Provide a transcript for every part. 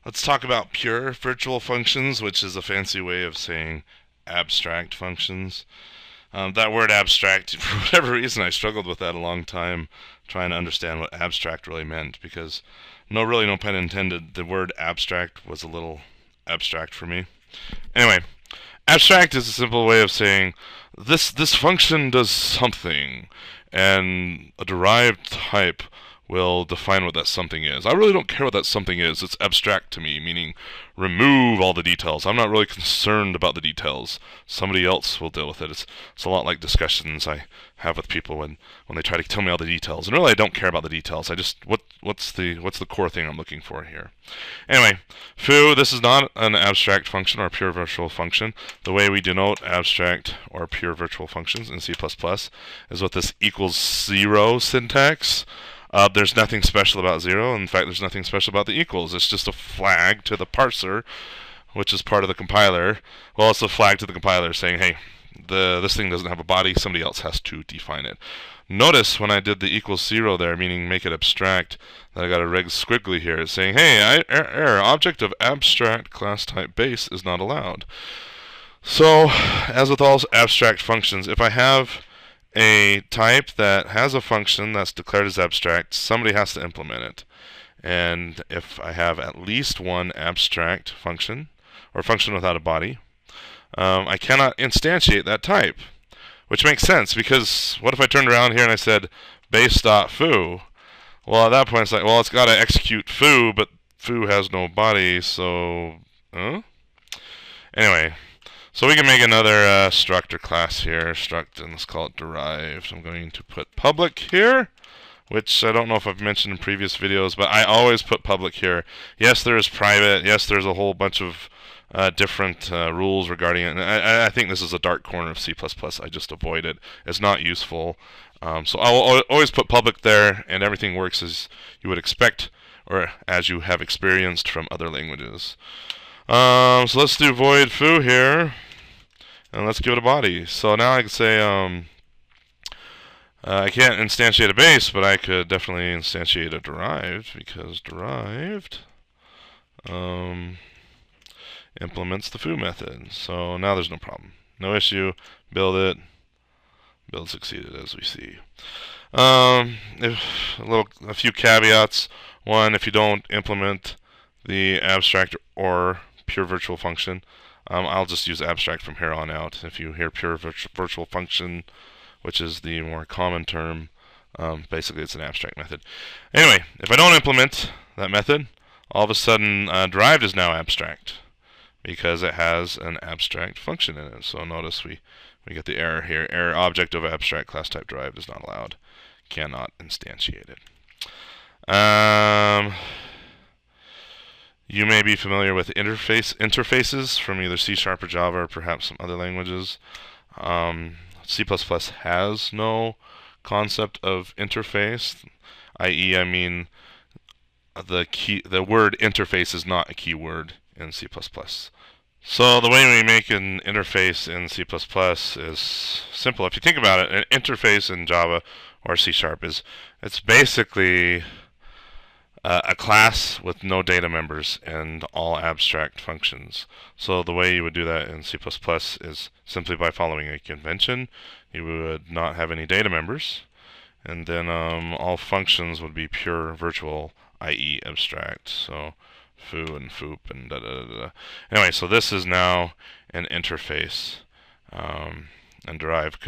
Let's talk about pure virtual functions, which is a fancy way of saying abstract functions. That word abstract, for whatever reason, I struggled with that a long time, trying to understand what abstract really meant, because no pun intended, the word abstract was a little abstract for me. Anyway, abstract is a simple way of saying this function does something, and a derived type will define what that something is. I really don't care what that something is. It's abstract to me, meaning remove all the details. I'm not really concerned about the details. Somebody else will deal with it. It's a lot like discussions I have with people when they try to tell me all the details. And really I don't care about the details. I just what's the core thing I'm looking for here. Anyway, foo, this is not an abstract function or a pure virtual function. The way we denote abstract or pure virtual functions in C++ is with this equals 0 syntax. There's nothing special about 0. In fact, there's nothing special about the equals. It's just a flag to the parser, which is part of the compiler. Well, it's a flag to the compiler saying, hey, this thing doesn't have a body. Somebody else has to define it. Notice when I did the equals 0 there, meaning make it abstract, that I got a reg squiggly here. It's saying, hey, error, object of abstract class type base is not allowed. So, as with all abstract functions, if I have a type that has a function that's declared as abstract, somebody has to implement it. And if I have at least one abstract function, or function without a body, I cannot instantiate that type. Which makes sense, because what if I turned around here and I said base.foo? Well, at that point it's like, well, it's got to execute foo, but foo has no body, so... Anyway, so we can make another struct or class here, struct, and let's call it derived. I'm going to put public here, which I don't know if I've mentioned in previous videos, but I always put public here. Yes, there is private. Yes, there's a whole bunch of different rules regarding it. And I think this is a dark corner of C++. I just avoid it. It's not useful. So I'll always put public there, and everything works as you would expect, or as you have experienced from other languages. So let's do void foo here. And let's give it a body. So now I can say I can't instantiate a base, but I could definitely instantiate a derived, because derived implements the foo method. So now there's no problem. No issue. Build it. Build succeeded, as we see. A few caveats. One, if you don't implement the abstract or pure virtual function, I'll just use abstract from here on out. If you hear pure virtual function, which is the more common term, basically it's an abstract method. Anyway, if I don't implement that method, all of a sudden derived is now abstract, because it has an abstract function in it. So notice we get the error here. Error, object of abstract class type derived is not allowed. Cannot instantiate it. You may be familiar with interfaces from either C# or Java, or perhaps some other languages. C++ has no concept of interface, i.e., I mean the word interface is not a keyword in C++. So the way we make an interface in C++ is simple. If you think about it, an interface in Java or C# it's basically a class with no data members and all abstract functions. So the way you would do that in C++ is simply by following a convention. You would not have any data members, and then all functions would be pure virtual, i.e. abstract. So foo and foop and da da da da. Anyway, so this is now an interface, and derived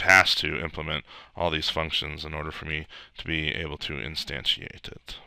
has to implement all these functions in order for me to be able to instantiate it.